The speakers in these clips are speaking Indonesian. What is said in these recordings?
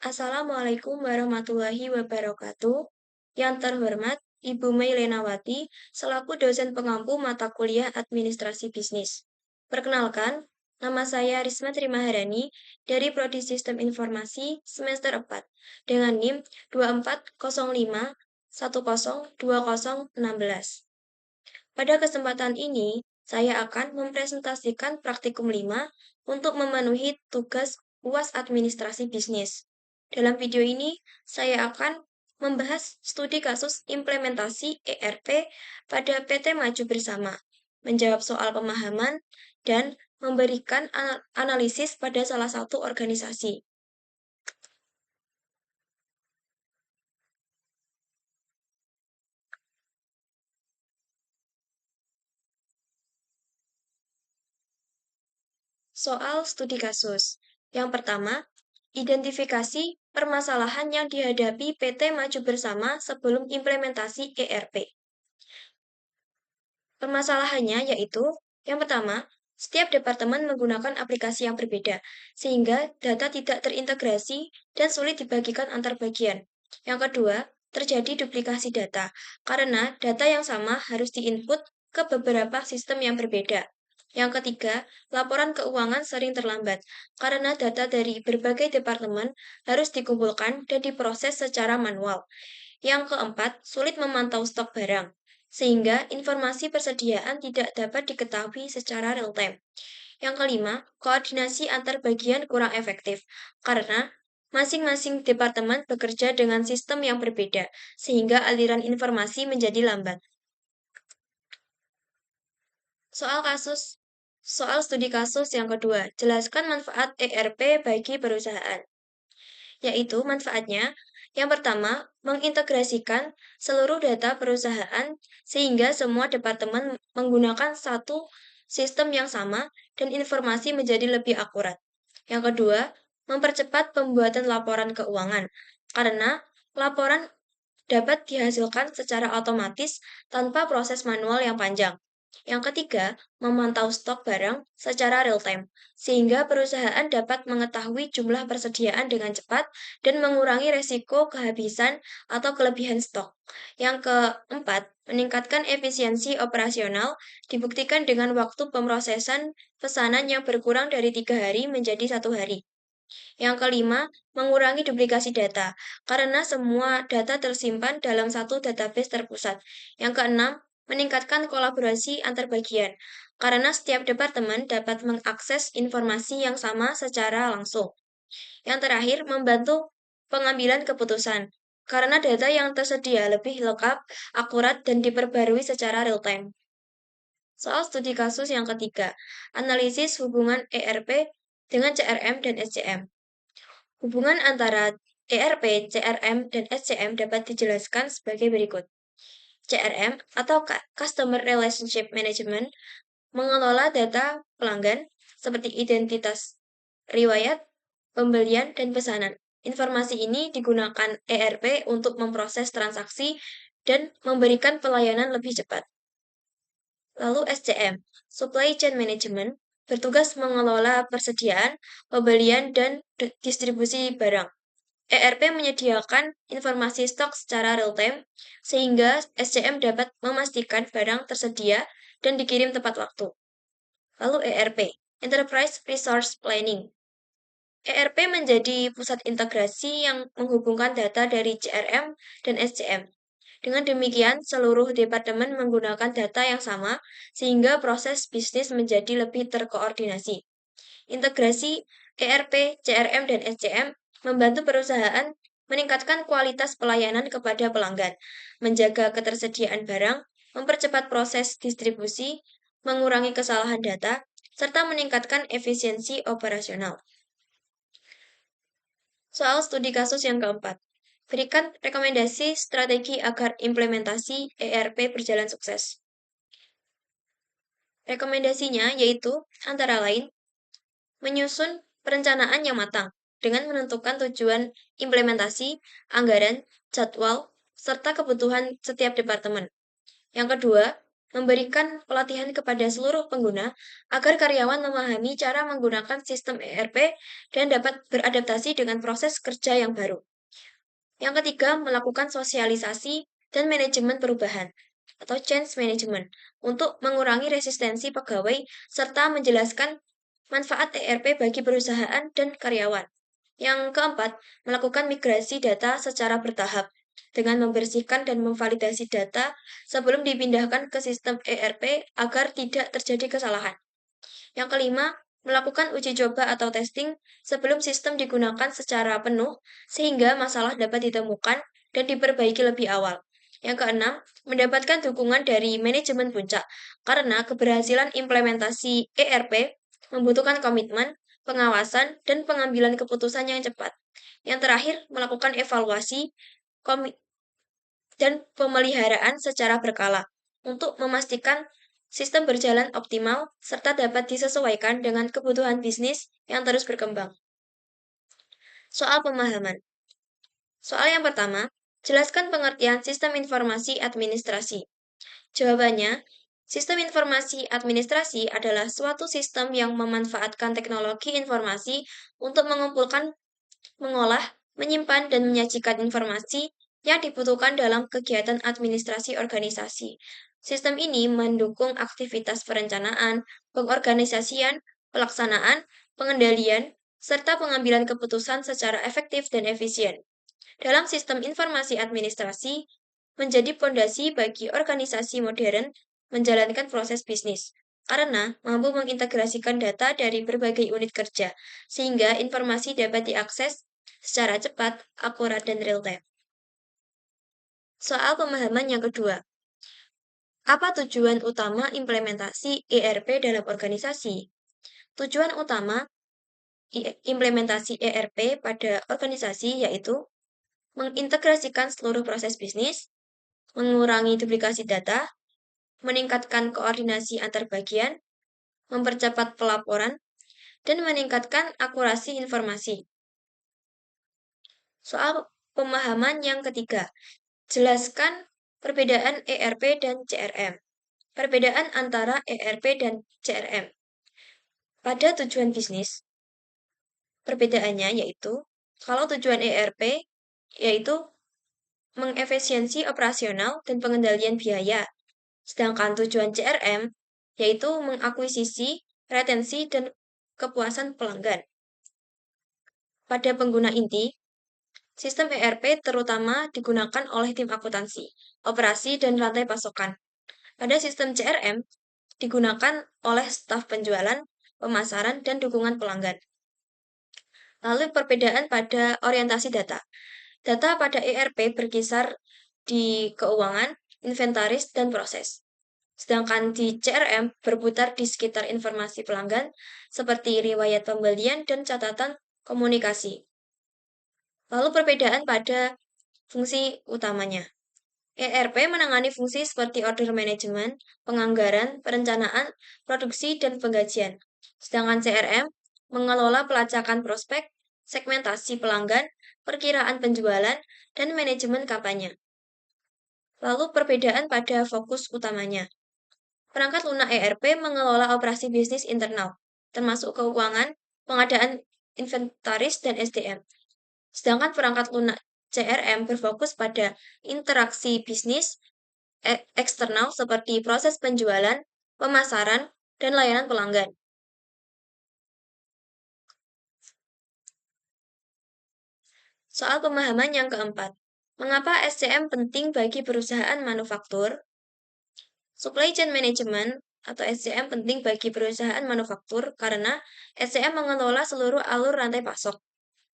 Assalamualaikum warahmatullahi wabarakatuh. Yang terhormat Ibu Mei Lenawati selaku dosen pengampu mata kuliah Administrasi Bisnis. Perkenalkan, nama saya Risma Trimaharani dari Prodi Sistem Informasi semester 4 dengan NIM 2405102016. Pada kesempatan ini, saya akan mempresentasikan praktikum 5 untuk memenuhi tugas UAS Administrasi Bisnis. Dalam video ini, saya akan membahas studi kasus implementasi ERP pada PT Maju Bersama, menjawab soal pemahaman, dan memberikan analisis pada salah satu organisasi. Soal studi kasus. Yang pertama, identifikasi permasalahan yang dihadapi PT Maju Bersama sebelum implementasi ERP. Permasalahannya yaitu, yang pertama, setiap departemen menggunakan aplikasi yang berbeda, sehingga data tidak terintegrasi dan sulit dibagikan antar bagian. Yang kedua, terjadi duplikasi data, karena data yang sama harus diinput ke beberapa sistem yang berbeda. Yang ketiga, laporan keuangan sering terlambat, karena data dari berbagai departemen harus dikumpulkan dan diproses secara manual. Yang keempat, sulit memantau stok barang, sehingga informasi persediaan tidak dapat diketahui secara real-time. Yang kelima, koordinasi antar bagian kurang efektif, karena masing-masing departemen bekerja dengan sistem yang berbeda, sehingga aliran informasi menjadi lambat. Soal studi kasus yang kedua, jelaskan manfaat ERP bagi perusahaan. Yaitu manfaatnya, yang pertama, mengintegrasikan seluruh data perusahaan sehingga semua departemen menggunakan satu sistem yang sama dan informasi menjadi lebih akurat. Yang kedua, mempercepat pembuatan laporan keuangan, karena laporan dapat dihasilkan secara otomatis tanpa proses manual yang panjang. Yang ketiga, memantau stok barang secara real-time, sehingga perusahaan dapat mengetahui jumlah persediaan dengan cepat dan mengurangi resiko kehabisan atau kelebihan stok. Yang keempat, meningkatkan efisiensi operasional dibuktikan dengan waktu pemrosesan pesanan yang berkurang dari 3 hari menjadi 1 hari. Yang kelima, mengurangi duplikasi data, karena semua data tersimpan dalam satu database terpusat. Yang keenam, meningkatkan kolaborasi antar bagian, karena setiap departemen dapat mengakses informasi yang sama secara langsung. Yang terakhir, membantu pengambilan keputusan, karena data yang tersedia lebih lengkap, akurat, dan diperbarui secara real-time. Soal studi kasus yang ketiga, analisis hubungan ERP dengan CRM dan SCM. Hubungan antara ERP, CRM, dan SCM dapat dijelaskan sebagai berikut. CRM atau Customer Relationship Management mengelola data pelanggan seperti identitas, riwayat, pembelian, dan pesanan. Informasi ini digunakan ERP untuk memproses transaksi dan memberikan pelayanan lebih cepat. Lalu SCM, Supply Chain Management, bertugas mengelola persediaan, pembelian, dan distribusi barang. ERP menyediakan informasi stok secara real-time, sehingga SCM dapat memastikan barang tersedia dan dikirim tepat waktu. Lalu ERP, Enterprise Resource Planning. ERP menjadi pusat integrasi yang menghubungkan data dari CRM dan SCM. Dengan demikian, seluruh departemen menggunakan data yang sama, sehingga proses bisnis menjadi lebih terkoordinasi. Integrasi ERP, CRM, dan SCM membantu perusahaan meningkatkan kualitas pelayanan kepada pelanggan, menjaga ketersediaan barang, mempercepat proses distribusi, mengurangi kesalahan data, serta meningkatkan efisiensi operasional. Soal studi kasus yang keempat, berikan rekomendasi strategi agar implementasi ERP berjalan sukses. Rekomendasinya yaitu antara lain, menyusun perencanaan yang matang dengan menentukan tujuan implementasi, anggaran, jadwal, serta kebutuhan setiap departemen. Yang kedua, memberikan pelatihan kepada seluruh pengguna agar karyawan memahami cara menggunakan sistem ERP dan dapat beradaptasi dengan proses kerja yang baru. Yang ketiga, melakukan sosialisasi dan manajemen perubahan atau change management untuk mengurangi resistensi pegawai serta menjelaskan manfaat ERP bagi perusahaan dan karyawan. Yang keempat, melakukan migrasi data secara bertahap dengan membersihkan dan memvalidasi data sebelum dipindahkan ke sistem ERP agar tidak terjadi kesalahan. Yang kelima, melakukan uji coba atau testing sebelum sistem digunakan secara penuh sehingga masalah dapat ditemukan dan diperbaiki lebih awal. Yang keenam, mendapatkan dukungan dari manajemen puncak karena keberhasilan implementasi ERP membutuhkan komitmen, pengawasan, dan pengambilan keputusan yang cepat. Yang terakhir, melakukan evaluasi dan pemeliharaan secara berkala untuk memastikan sistem berjalan optimal serta dapat disesuaikan dengan kebutuhan bisnis yang terus berkembang. Soal pemahaman. Soal yang pertama, jelaskan pengertian sistem informasi administrasi. Jawabannya, sistem informasi administrasi adalah suatu sistem yang memanfaatkan teknologi informasi untuk mengumpulkan, mengolah, menyimpan, dan menyajikan informasi yang dibutuhkan dalam kegiatan administrasi organisasi. Sistem ini mendukung aktivitas perencanaan, pengorganisasian, pelaksanaan, pengendalian, serta pengambilan keputusan secara efektif dan efisien. Dalam sistem informasi administrasi, menjadi fondasi bagi organisasi modern menjalankan proses bisnis, karena mampu mengintegrasikan data dari berbagai unit kerja, sehingga informasi dapat diakses secara cepat, akurat, dan real-time. Soal pemahaman yang kedua, apa tujuan utama implementasi ERP dalam organisasi? Tujuan utama implementasi ERP pada organisasi yaitu mengintegrasikan seluruh proses bisnis, mengurangi duplikasi data, meningkatkan koordinasi antar bagian, mempercepat pelaporan, dan meningkatkan akurasi informasi. Soal pemahaman yang ketiga, jelaskan perbedaan ERP dan CRM. Perbedaan antara ERP dan CRM. Pada tujuan bisnis, perbedaannya yaitu, kalau tujuan ERP yaitu mengefisiensi operasional dan pengendalian biaya, sedangkan tujuan CRM yaitu mengakuisisi, retensi, dan kepuasan pelanggan. Pada pengguna inti, sistem ERP terutama digunakan oleh tim akuntansi, operasi, dan rantai pasokan. Pada sistem CRM, digunakan oleh staf penjualan, pemasaran, dan dukungan pelanggan. Lalu perbedaan pada orientasi data. Data pada ERP berkisar di keuangan, inventaris, dan proses. Sedangkan di CRM berputar di sekitar informasi pelanggan seperti riwayat pembelian dan catatan komunikasi. Lalu perbedaan pada fungsi utamanya. ERP menangani fungsi seperti order management, penganggaran, perencanaan, produksi, dan penggajian. Sedangkan CRM mengelola pelacakan prospek, segmentasi pelanggan, perkiraan penjualan, dan manajemen kampanye. Lalu perbedaan pada fokus utamanya. Perangkat lunak ERP mengelola operasi bisnis internal, termasuk keuangan, pengadaan inventaris, dan SDM. Sedangkan perangkat lunak CRM berfokus pada interaksi bisnis eksternal seperti proses penjualan, pemasaran, dan layanan pelanggan. Soal pemahaman yang keempat, mengapa SCM penting bagi perusahaan manufaktur? Supply Chain Management atau SCM penting bagi perusahaan manufaktur karena SCM mengelola seluruh alur rantai pasok,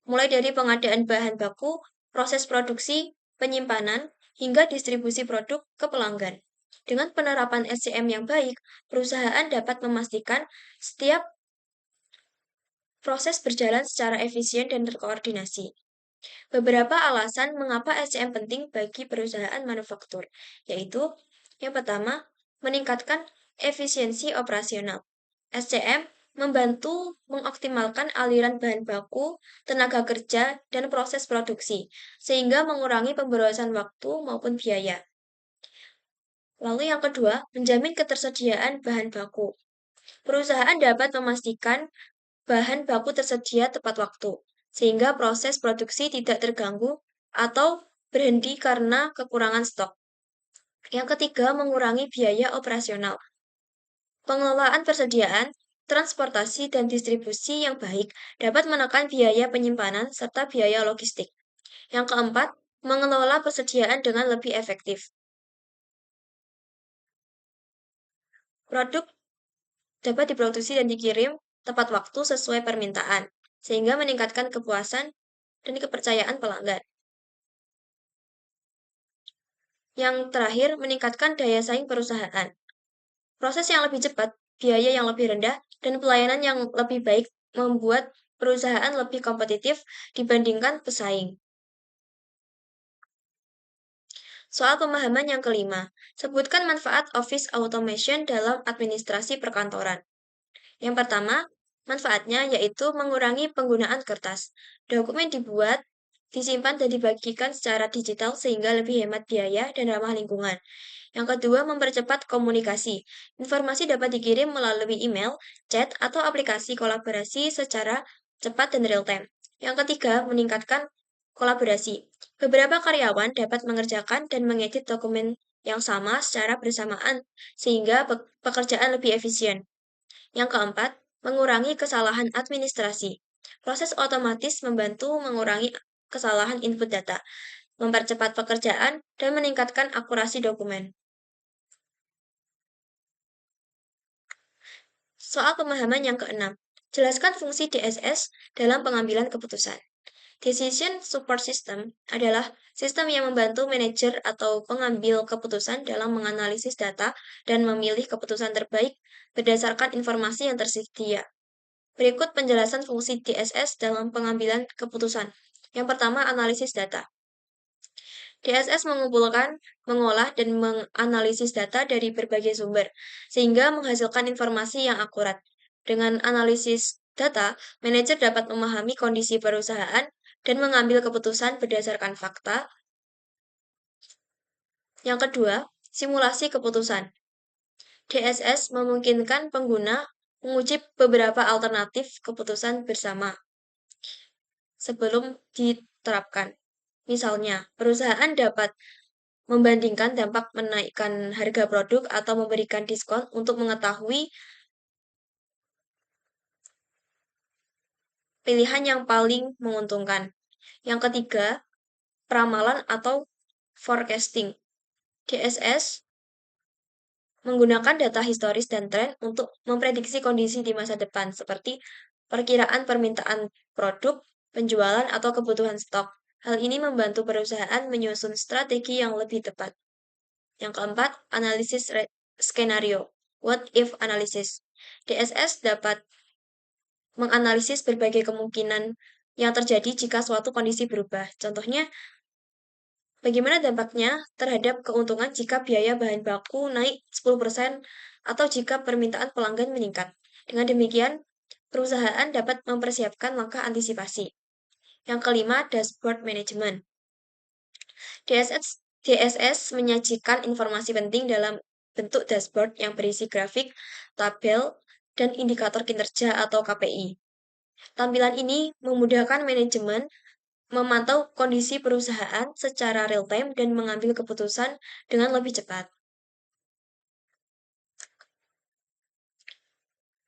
mulai dari pengadaan bahan baku, proses produksi, penyimpanan, hingga distribusi produk ke pelanggan. Dengan penerapan SCM yang baik, perusahaan dapat memastikan setiap proses berjalan secara efisien dan terkoordinasi. Beberapa alasan mengapa SCM penting bagi perusahaan manufaktur, yaitu yang pertama, meningkatkan efisiensi operasional. SCM membantu mengoptimalkan aliran bahan baku, tenaga kerja, dan proses produksi, sehingga mengurangi pemborosan waktu maupun biaya. Lalu yang kedua, menjamin ketersediaan bahan baku. Perusahaan dapat memastikan bahan baku tersedia tepat waktu, sehingga proses produksi tidak terganggu atau berhenti karena kekurangan stok. Yang ketiga, mengurangi biaya operasional. Pengelolaan persediaan, transportasi, dan distribusi yang baik dapat menekan biaya penyimpanan serta biaya logistik. Yang keempat, mengelola persediaan dengan lebih efektif. Produk dapat diproduksi dan dikirim tepat waktu sesuai permintaan, sehingga meningkatkan kepuasan dan kepercayaan pelanggan. Yang terakhir, meningkatkan daya saing perusahaan. Proses yang lebih cepat, biaya yang lebih rendah, dan pelayanan yang lebih baik membuat perusahaan lebih kompetitif dibandingkan pesaing. Soal pemahaman yang kelima, sebutkan manfaat Office Automation dalam administrasi perkantoran. Yang pertama, manfaatnya yaitu mengurangi penggunaan kertas. Dokumen dibuat, disimpan, dan dibagikan secara digital sehingga lebih hemat biaya dan ramah lingkungan. Yang kedua, mempercepat komunikasi. Informasi dapat dikirim melalui email, chat, atau aplikasi kolaborasi secara cepat dan real-time. Yang ketiga, meningkatkan kolaborasi. Beberapa karyawan dapat mengerjakan dan mengedit dokumen yang sama secara bersamaan, sehingga pekerjaan lebih efisien. Yang keempat, mengurangi kesalahan administrasi. Proses otomatis membantu mengurangi kesalahan input data, mempercepat pekerjaan, dan meningkatkan akurasi dokumen. Soal pemahaman yang keenam, jelaskan fungsi DSS dalam pengambilan keputusan. Decision Support System adalah sistem yang membantu manajer atau pengambil keputusan dalam menganalisis data dan memilih keputusan terbaik berdasarkan informasi yang tersedia. Berikut penjelasan fungsi DSS dalam pengambilan keputusan. Yang pertama, analisis data. DSS mengumpulkan, mengolah, dan menganalisis data dari berbagai sumber, sehingga menghasilkan informasi yang akurat. Dengan analisis data, manajer dapat memahami kondisi perusahaan dan mengambil keputusan berdasarkan fakta. Yang kedua, simulasi keputusan. DSS memungkinkan pengguna menguji beberapa alternatif keputusan bersama sebelum diterapkan. Misalnya, perusahaan dapat membandingkan dampak menaikkan harga produk atau memberikan diskon untuk mengetahui pilihan yang paling menguntungkan. Yang ketiga, peramalan atau forecasting. DSS menggunakan data historis dan tren untuk memprediksi kondisi di masa depan, seperti perkiraan permintaan produk, penjualan, atau kebutuhan stok. Hal ini membantu perusahaan menyusun strategi yang lebih tepat. Yang keempat, analisis skenario. What if analysis. DSS dapat menganalisis berbagai kemungkinan yang terjadi jika suatu kondisi berubah. Contohnya, bagaimana dampaknya terhadap keuntungan jika biaya bahan baku naik 10% atau jika permintaan pelanggan meningkat. Dengan demikian, perusahaan dapat mempersiapkan langkah antisipasi. Yang kelima, dashboard management. DSS menyajikan informasi penting dalam bentuk dashboard yang berisi grafik, tabel, dan indikator kinerja atau KPI. Tampilan ini memudahkan manajemen memantau kondisi perusahaan secara real-time dan mengambil keputusan dengan lebih cepat.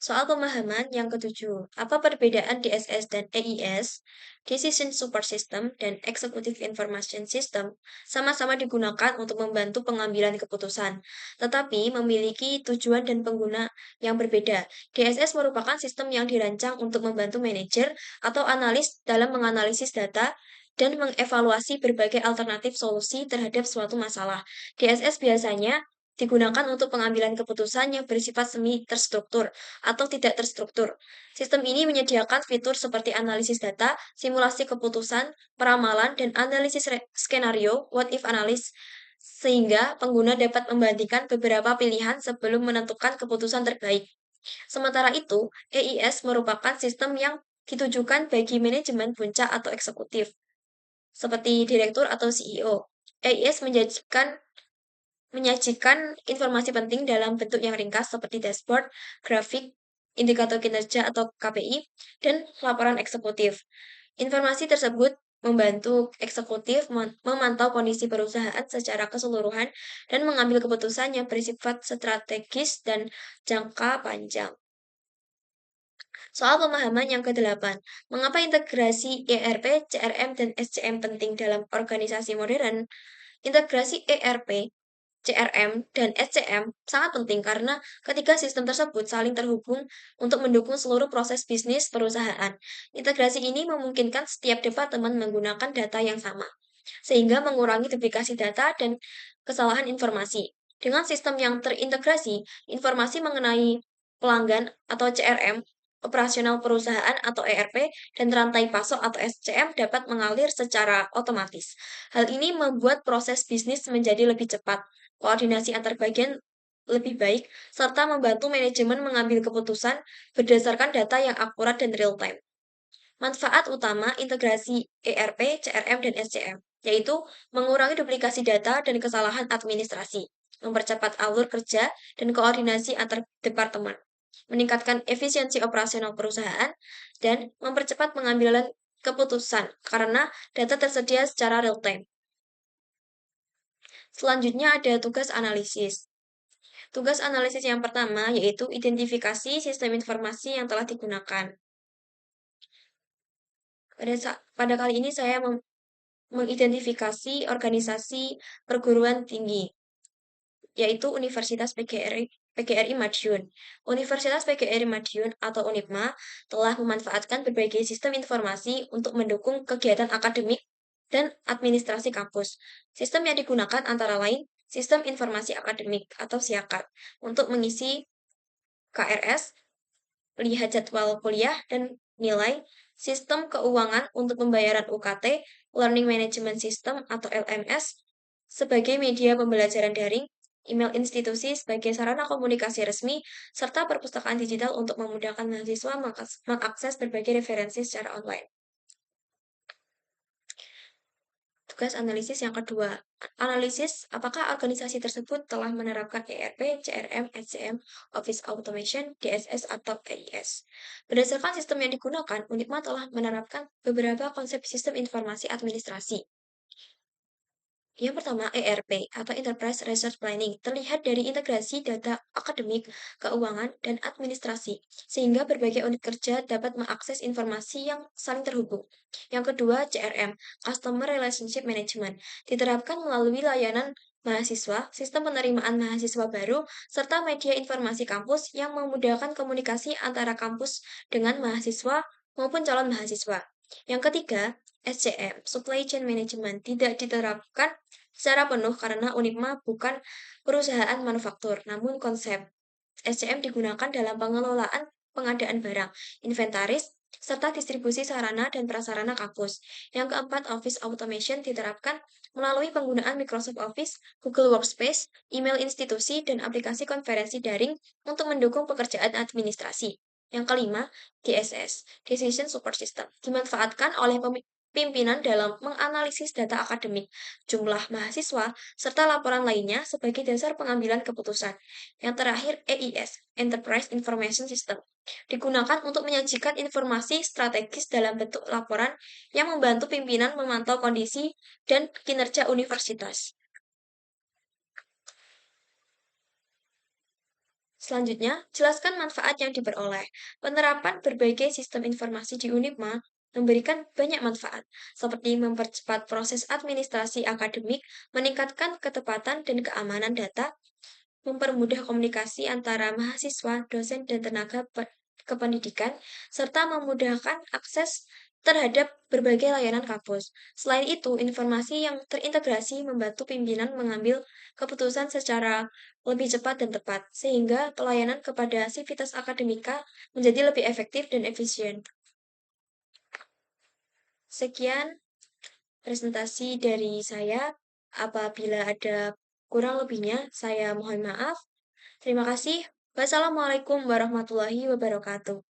Soal pemahaman yang ketujuh, apa perbedaan DSS dan EIS, Decision Support System, dan Executive Information System, sama-sama digunakan untuk membantu pengambilan keputusan, tetapi memiliki tujuan dan pengguna yang berbeda. DSS merupakan sistem yang dirancang untuk membantu manajer atau analis dalam menganalisis data dan mengevaluasi berbagai alternatif solusi terhadap suatu masalah. DSS biasanya digunakan untuk pengambilan keputusan yang bersifat semi terstruktur atau tidak terstruktur. Sistem ini menyediakan fitur seperti analisis data, simulasi keputusan, peramalan, dan analisis skenario what if analysis sehingga pengguna dapat membandingkan beberapa pilihan sebelum menentukan keputusan terbaik. Sementara itu, EIS merupakan sistem yang ditujukan bagi manajemen puncak atau eksekutif, seperti direktur atau CEO. EIS menjanjikan menyajikan informasi penting dalam bentuk yang ringkas seperti dashboard, grafik, indikator kinerja atau KPI, dan laporan eksekutif. Informasi tersebut membantu eksekutif memantau kondisi perusahaan secara keseluruhan dan mengambil keputusan yang bersifat strategis dan jangka panjang. Soal pemahaman yang kedelapan, mengapa integrasi ERP, CRM, dan SCM penting dalam organisasi modern? Integrasi ERP, CRM, dan SCM sangat penting karena ketiga sistem tersebut saling terhubung untuk mendukung seluruh proses bisnis perusahaan. Integrasi ini memungkinkan setiap departemen menggunakan data yang sama, sehingga mengurangi duplikasi data dan kesalahan informasi. Dengan sistem yang terintegrasi, informasi mengenai pelanggan atau CRM, operasional perusahaan atau ERP, dan rantai pasok atau SCM dapat mengalir secara otomatis. Hal ini membuat proses bisnis menjadi lebih cepat, koordinasi antar bagian lebih baik, serta membantu manajemen mengambil keputusan berdasarkan data yang akurat dan real-time. Manfaat utama integrasi ERP, CRM, dan SCM, yaitu mengurangi duplikasi data dan kesalahan administrasi, mempercepat alur kerja dan koordinasi antar departemen, meningkatkan efisiensi operasional perusahaan, dan mempercepat pengambilan keputusan karena data tersedia secara real-time. Selanjutnya ada tugas analisis. Tugas analisis yang pertama yaitu identifikasi sistem informasi yang telah digunakan. Pada kali ini saya mengidentifikasi organisasi perguruan tinggi, yaitu Universitas PGRI Madiun. Universitas PGRI Madiun atau UNIPMA telah memanfaatkan berbagai sistem informasi untuk mendukung kegiatan akademik dan administrasi kampus. Sistem yang digunakan antara lain Sistem Informasi Akademik atau SIAKAD untuk mengisi KRS, lihat jadwal kuliah dan nilai, sistem keuangan untuk pembayaran UKT, Learning Management System atau LMS, sebagai media pembelajaran daring, email institusi sebagai sarana komunikasi resmi, serta perpustakaan digital untuk memudahkan mahasiswa mengakses berbagai referensi secara online. Tugas analisis yang kedua, analisis apakah organisasi tersebut telah menerapkan ERP, CRM, SCM, Office Automation, DSS, atau AIS. Berdasarkan sistem yang digunakan, UNIPMA telah menerapkan beberapa konsep sistem informasi administrasi. Yang pertama, ERP atau Enterprise Resource Planning terlihat dari integrasi data akademik, keuangan, dan administrasi, sehingga berbagai unit kerja dapat mengakses informasi yang saling terhubung. Yang kedua, CRM, Customer Relationship Management, diterapkan melalui layanan mahasiswa, sistem penerimaan mahasiswa baru, serta media informasi kampus yang memudahkan komunikasi antara kampus dengan mahasiswa maupun calon mahasiswa. Yang ketiga, SCM, Supply Chain Management, tidak diterapkan secara penuh karena UNIPMA bukan perusahaan manufaktur, namun konsep SCM digunakan dalam pengelolaan pengadaan barang, inventaris, serta distribusi sarana dan prasarana kampus. Yang keempat, Office Automation diterapkan melalui penggunaan Microsoft Office, Google Workspace, email institusi, dan aplikasi konferensi daring untuk mendukung pekerjaan administrasi. Yang kelima, DSS, Decision Support System, dimanfaatkan oleh pimpinan dalam menganalisis data akademik, jumlah mahasiswa, serta laporan lainnya sebagai dasar pengambilan keputusan. Yang terakhir, EIS, Enterprise Information System, digunakan untuk menyajikan informasi strategis dalam bentuk laporan yang membantu pimpinan memantau kondisi dan kinerja universitas. Selanjutnya, jelaskan manfaat yang diperoleh. Penerapan berbagai sistem informasi di UNIPMA memberikan banyak manfaat, seperti mempercepat proses administrasi akademik, meningkatkan ketepatan dan keamanan data, mempermudah komunikasi antara mahasiswa, dosen, dan tenaga kependidikan, serta memudahkan akses terhadap berbagai layanan kampus. Selain itu, informasi yang terintegrasi membantu pimpinan mengambil keputusan secara lebih cepat dan tepat, sehingga pelayanan kepada sivitas akademika menjadi lebih efektif dan efisien. Sekian presentasi dari saya. Apabila ada kurang lebihnya, saya mohon maaf. Terima kasih. Wassalamualaikum warahmatullahi wabarakatuh.